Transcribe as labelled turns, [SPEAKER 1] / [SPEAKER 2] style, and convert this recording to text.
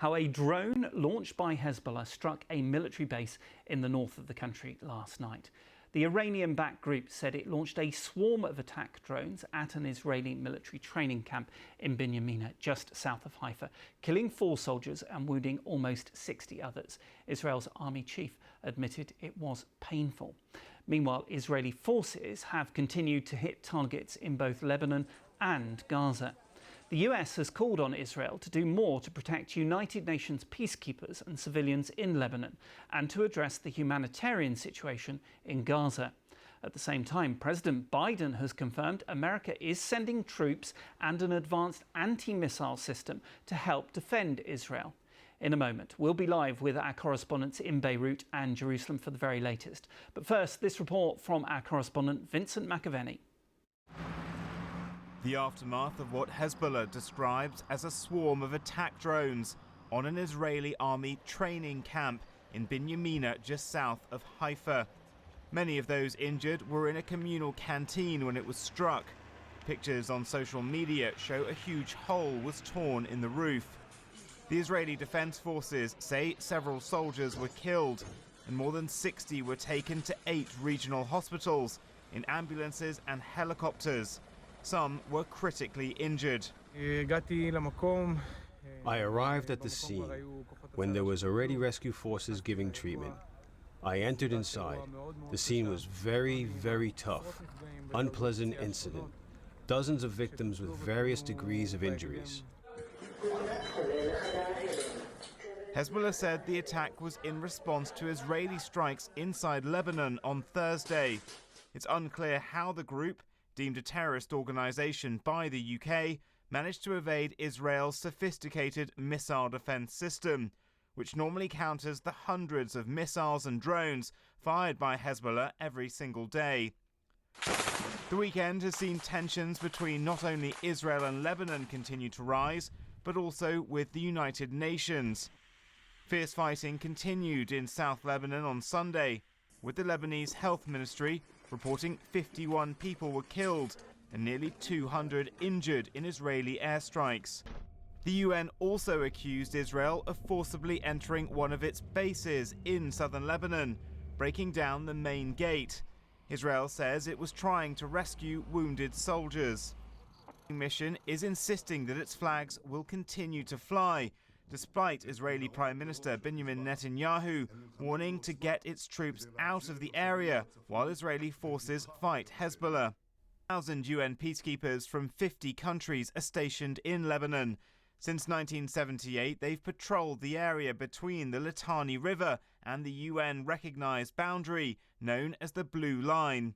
[SPEAKER 1] how a drone launched by Hezbollah struck a military base in the north of the country last night. The Iranian-backed group said it launched a swarm of attack drones at an Israeli military training camp in Binyamina, just south of Haifa, killing 4 soldiers and wounding almost 60 others. Israel's army chief admitted it was painful. Meanwhile, Israeli forces have continued to hit targets in both Lebanon and Gaza. The US has called on Israel to do more to protect United Nations peacekeepers and civilians in Lebanon and to address the humanitarian situation in Gaza. At the same time, President Biden has confirmed America is sending troops and an advanced anti-missile system to help defend Israel. In a moment, we'll be live with our correspondents in Beirut and Jerusalem for the very latest. But first, this report from our correspondent Vincent McAvenny.
[SPEAKER 2] The aftermath of what Hezbollah describes as a swarm of attack drones on an Israeli army training camp in Binyamina, just south of Haifa. Many of those injured were in a communal canteen when it was struck. Pictures on social media show a huge hole was torn in the roof. The Israeli Defense Forces say several soldiers were killed and more than 60 were taken to 8 regional hospitals in ambulances and helicopters. Some were critically injured.
[SPEAKER 3] I arrived at the scene when there was already rescue forces giving treatment. I entered inside. The scene was very, very tough. Unpleasant incident. Dozens of victims with various degrees of injuries.
[SPEAKER 2] Hezbollah said the attack was in response to Israeli strikes inside Lebanon on Thursday. It's unclear how the group, deemed a terrorist organisation by the UK, managed to evade Israel's sophisticated missile defence system, which normally counters the hundreds of missiles and drones fired by Hezbollah every single day. The weekend has seen tensions between not only Israel and Lebanon continue to rise, but also with the United Nations. Fierce fighting continued in South Lebanon on Sunday, with the Lebanese Health Ministry reporting 51 people were killed and nearly 200 injured in Israeli airstrikes. The UN also accused Israel of forcibly entering one of its bases in southern Lebanon, breaking down the main gate. Israel says it was trying to rescue wounded soldiers. The mission is insisting that its flags will continue to fly, despite Israeli Prime Minister Benjamin Netanyahu warning to get its troops out of the area while Israeli forces fight Hezbollah. 1,000 UN peacekeepers from 50 countries are stationed in Lebanon. Since 1978, they've patrolled the area between the Litani River and the UN-recognized boundary known as the Blue Line.